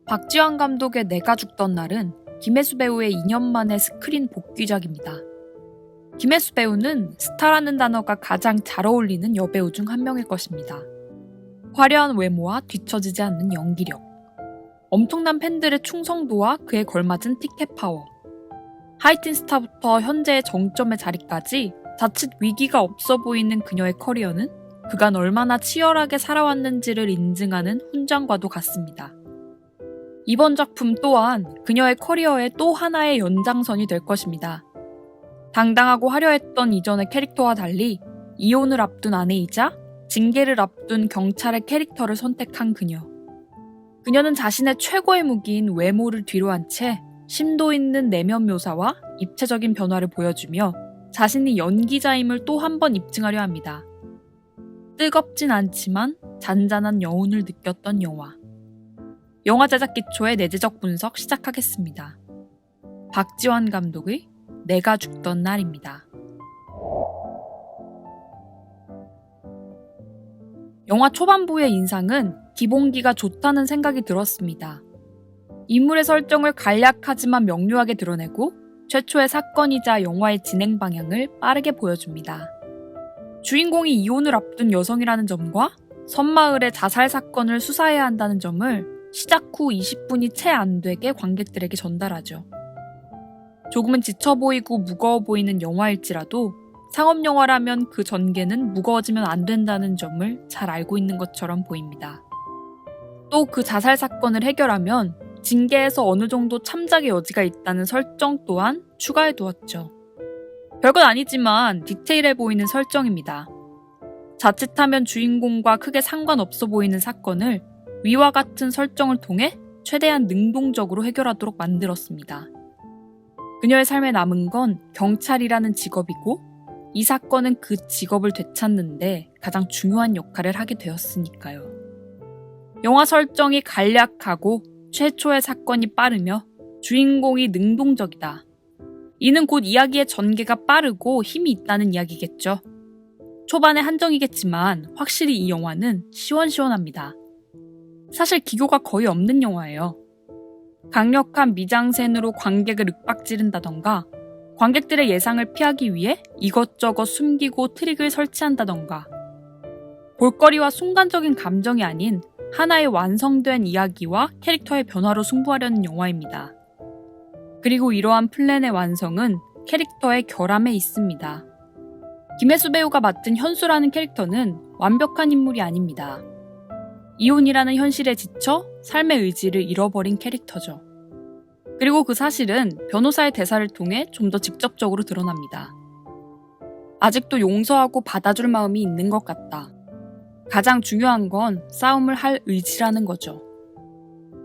박지환 감독의 내가 죽던 날은 김혜수 배우의 2년 만의 스크린 복귀작입니다. 김혜수 배우는 스타라는 단어가 가장 잘 어울리는 여배우 중 한 명일 것입니다. 화려한 외모와 뒤처지지 않는 연기력, 엄청난 팬들의 충성도와 그에 걸맞은 티켓 파워, 하이틴 스타부터 현재의 정점의 자리까지 자칫 위기가 없어 보이는 그녀의 커리어는 그간 얼마나 치열하게 살아왔는지를 인증하는 훈장과도 같습니다. 이번 작품 또한 그녀의 커리어의 또 하나의 연장선이 될 것입니다. 당당하고 화려했던 이전의 캐릭터와 달리 이혼을 앞둔 아내이자 징계를 앞둔 경찰의 캐릭터를 선택한 그녀. 그녀는 자신의 최고의 무기인 외모를 뒤로한 채 심도 있는 내면 묘사와 입체적인 변화를 보여주며 자신이 연기자임을 또 한 번 입증하려 합니다. 뜨겁진 않지만 잔잔한 여운을 느꼈던 영화. 영화 제작 기초의 내재적 분석 시작하겠습니다. 박지환 감독의 내가 죽던 날입니다. 영화 초반부의 인상은 기본기가 좋다는 생각이 들었습니다. 인물의 설정을 간략하지만 명료하게 드러내고 최초의 사건이자 영화의 진행 방향을 빠르게 보여줍니다. 주인공이 이혼을 앞둔 여성이라는 점과 섬마을의 자살 사건을 수사해야 한다는 점을 시작 후 20분이 채 안 되게 관객들에게 전달하죠. 조금은 지쳐 보이고 무거워 보이는 영화일지라도 상업영화라면 그 전개는 무거워지면 안 된다는 점을 잘 알고 있는 것처럼 보입니다. 또 그 자살 사건을 해결하면 징계에서 어느 정도 참작의 여지가 있다는 설정 또한 추가해 두었죠. 별건 아니지만 디테일해 보이는 설정입니다. 자칫하면 주인공과 크게 상관없어 보이는 사건을 위와 같은 설정을 통해 최대한 능동적으로 해결하도록 만들었습니다. 그녀의 삶에 남은 건 경찰이라는 직업이고 이 사건은 그 직업을 되찾는데 가장 중요한 역할을 하게 되었으니까요. 영화 설정이 간략하고 최초의 사건이 빠르며 주인공이 능동적이다. 이는 곧 이야기의 전개가 빠르고 힘이 있다는 이야기겠죠. 초반의 한정이겠지만 확실히 이 영화는 시원시원합니다. 사실 기교가 거의 없는 영화예요. 강력한 미장센으로 관객을 윽박지른다던가 관객들의 예상을 피하기 위해 이것저것 숨기고 트릭을 설치한다던가 볼거리와 순간적인 감정이 아닌 하나의 완성된 이야기와 캐릭터의 변화로 승부하려는 영화입니다. 그리고 이러한 플랜의 완성은 캐릭터의 결함에 있습니다. 김혜수 배우가 맡은 현수라는 캐릭터는 완벽한 인물이 아닙니다. 이혼이라는 현실에 지쳐 삶의 의지를 잃어버린 캐릭터죠. 그리고 그 사실은 변호사의 대사를 통해 좀 더 직접적으로 드러납니다. 아직도 용서하고 받아줄 마음이 있는 것 같다. 가장 중요한 건 싸움을 할 의지라는 거죠.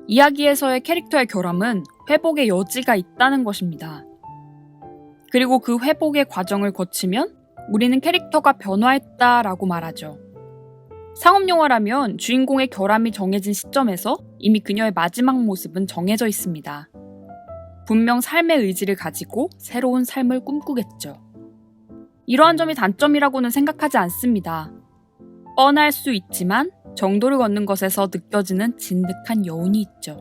이야기에서의 캐릭터의 결함은 회복의 여지가 있다는 것입니다. 그리고 그 회복의 과정을 거치면 우리는 캐릭터가 변화했다라고 말하죠. 상업영화라면 주인공의 결함이 정해진 시점에서 이미 그녀의 마지막 모습은 정해져 있습니다. 분명 삶의 의지를 가지고 새로운 삶을 꿈꾸겠죠. 이러한 점이 단점이라고는 생각하지 않습니다. 뻔할 수 있지만 정도를 걷는 것에서 느껴지는 진득한 여운이 있죠.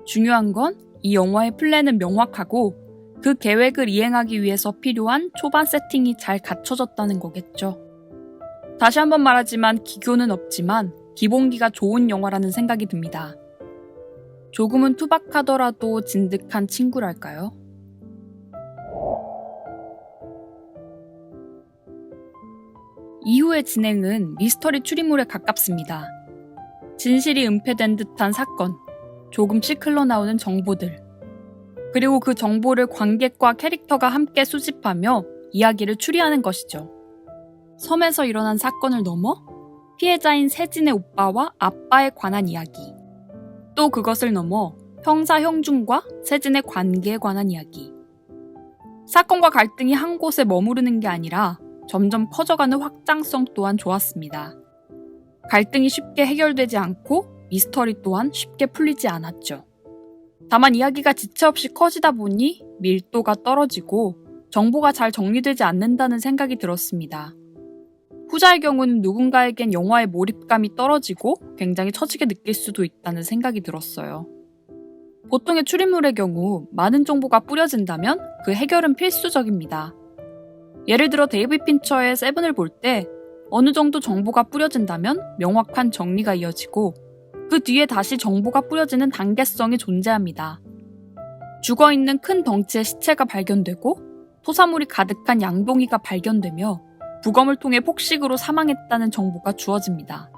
중요한 건 이 영화의 플랜은 명확하고 그 계획을 이행하기 위해서 필요한 초반 세팅이 잘 갖춰졌다는 거겠죠. 다시 한번 말하지만 기교는 없지만 기본기가 좋은 영화라는 생각이 듭니다. 조금은 투박하더라도 진득한 친구랄까요? 이후의 진행은 미스터리 추리물에 가깝습니다. 진실이 은폐된 듯한 사건, 조금씩 흘러나오는 정보들, 그리고 그 정보를 관객과 캐릭터가 함께 수집하며 이야기를 추리하는 것이죠. 섬에서 일어난 사건을 넘어 피해자인 세진의 오빠와 아빠에 관한 이야기, 또 그것을 넘어 형사 형준과 세진의 관계에 관한 이야기. 사건과 갈등이 한 곳에 머무르는 게 아니라 점점 커져가는 확장성 또한 좋았습니다. 갈등이 쉽게 해결되지 않고 미스터리 또한 쉽게 풀리지 않았죠. 다만 이야기가 지체 없이 커지다 보니 밀도가 떨어지고 정보가 잘 정리되지 않는다는 생각이 들었습니다. 후자의 경우는 누군가에겐 영화의 몰입감이 떨어지고 굉장히 처지게 느낄 수도 있다는 생각이 들었어요. 보통의 추리물의 경우 많은 정보가 뿌려진다면 그 해결은 필수적입니다. 예를 들어 데이비드 핀처의 세븐을 볼 때 어느 정도 정보가 뿌려진다면 명확한 정리가 이어지고 그 뒤에 다시 정보가 뿌려지는 단계성이 존재합니다. 죽어있는 큰 덩치의 시체가 발견되고 토사물이 가득한 양동이가 발견되며 부검을 통해 폭식으로 사망했다는 정보가 주어집니다.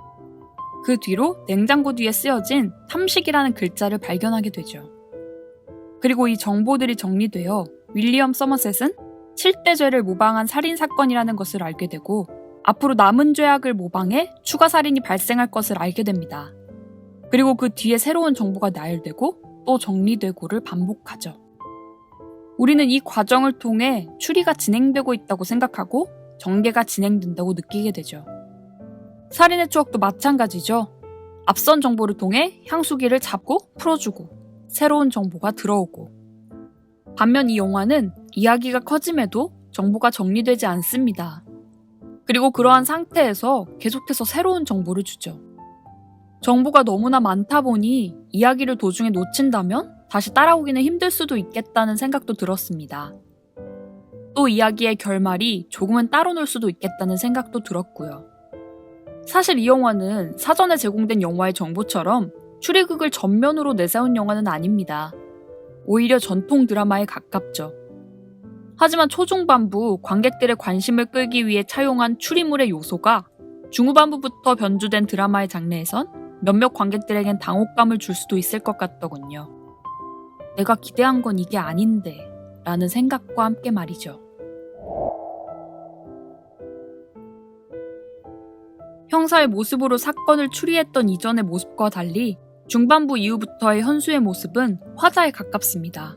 그 뒤로 냉장고 뒤에 쓰여진 탐식이라는 글자를 발견하게 되죠. 그리고 이 정보들이 정리되어 윌리엄 서머셋은 7대 죄를 모방한 살인사건이라는 것을 알게 되고 앞으로 남은 죄악을 모방해 추가 살인이 발생할 것을 알게 됩니다. 그리고 그 뒤에 새로운 정보가 나열되고 또 정리되고를 반복하죠. 우리는 이 과정을 통해 추리가 진행되고 있다고 생각하고 전개가 진행된다고 느끼게 되죠. 살인의 추억도 마찬가지죠. 앞선 정보를 통해 향수기를 잡고 풀어주고 새로운 정보가 들어오고 반면 이 영화는 이야기가 커짐에도 정보가 정리되지 않습니다. 그리고 그러한 상태에서 계속해서 새로운 정보를 주죠. 정보가 너무나 많다 보니 이야기를 도중에 놓친다면 다시 따라오기는 힘들 수도 있겠다는 생각도 들었습니다. 또 이야기의 결말이 조금은 따로 놀 수도 있겠다는 생각도 들었고요. 사실 이 영화는 사전에 제공된 영화의 정보처럼 추리극을 전면으로 내세운 영화는 아닙니다. 오히려 전통 드라마에 가깝죠. 하지만 초중반부 관객들의 관심을 끌기 위해 차용한 추리물의 요소가 중후반부부터 변주된 드라마의 장르에선 몇몇 관객들에겐 당혹감을 줄 수도 있을 것 같더군요. 내가 기대한 건 이게 아닌데 라는 생각과 함께 말이죠. 형사의 모습으로 사건을 추리했던 이전의 모습과 달리 중반부 이후부터의 현수의 모습은 화자에 가깝습니다.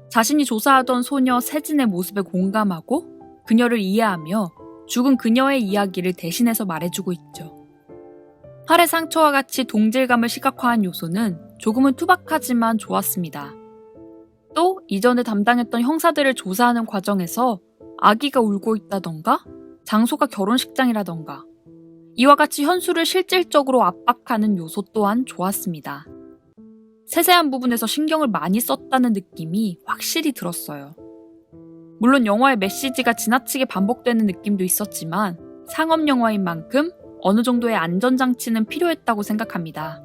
자신이 조사하던 소녀 세진의 모습에 공감하고 그녀를 이해하며 죽은 그녀의 이야기를 대신해서 말해주고 있죠. 팔의 상처와 같이 동질감을 시각화한 요소는 조금은 투박하지만 좋았습니다. 또 이전에 담당했던 형사들을 조사하는 과정에서 아기가 울고 있다던가 장소가 결혼식장이라던가 이와 같이 현수를 실질적으로 압박하는 요소 또한 좋았습니다. 세세한 부분에서 신경을 많이 썼다는 느낌이 확실히 들었어요. 물론 영화의 메시지가 지나치게 반복되는 느낌도 있었지만 상업 영화인 만큼 어느 정도의 안전장치는 필요했다고 생각합니다.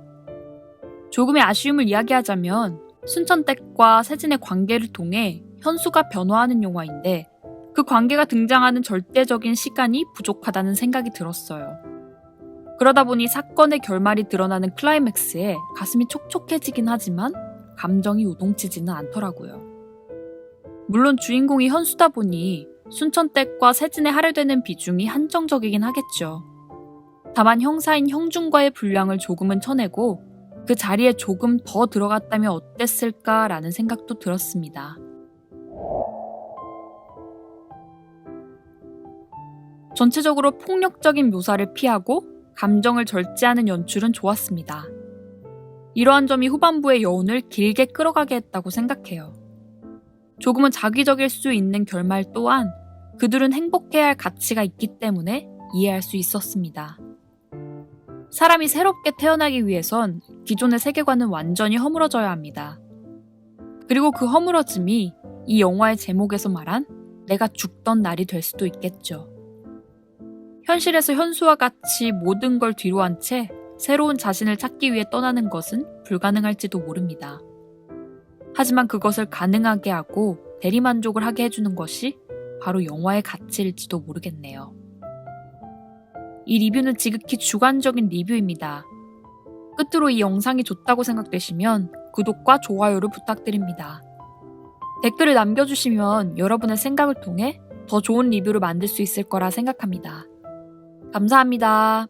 조금의 아쉬움을 이야기하자면 순천댁과 세진의 관계를 통해 현수가 변화하는 영화인데 그 관계가 등장하는 절대적인 시간이 부족하다는 생각이 들었어요. 그러다 보니 사건의 결말이 드러나는 클라이맥스에 가슴이 촉촉해지긴 하지만 감정이 요동치지는 않더라고요. 물론 주인공이 현수다 보니 순천댁과 세진에 할애되는 비중이 한정적이긴 하겠죠. 다만 형사인 형준과의 분량을 조금은 쳐내고 그 자리에 조금 더 들어갔다면 어땠을까라는 생각도 들었습니다. 전체적으로 폭력적인 묘사를 피하고 감정을 절제하는 연출은 좋았습니다. 이러한 점이 후반부의 여운을 길게 끌어가게 했다고 생각해요. 조금은 자기적일 수 있는 결말 또한 그들은 행복해야 할 가치가 있기 때문에 이해할 수 있었습니다. 사람이 새롭게 태어나기 위해선 기존의 세계관은 완전히 허물어져야 합니다. 그리고 그 허물어짐이 이 영화의 제목에서 말한 내가 죽던 날이 될 수도 있겠죠. 현실에서 현수와 같이 모든 걸 뒤로 한 채 새로운 자신을 찾기 위해 떠나는 것은 불가능할지도 모릅니다. 하지만 그것을 가능하게 하고 대리만족을 하게 해주는 것이 바로 영화의 가치일지도 모르겠네요. 이 리뷰는 지극히 주관적인 리뷰입니다. 끝으로 이 영상이 좋다고 생각되시면 구독과 좋아요를 부탁드립니다. 댓글을 남겨주시면 여러분의 생각을 통해 더 좋은 리뷰를 만들 수 있을 거라 생각합니다. 감사합니다.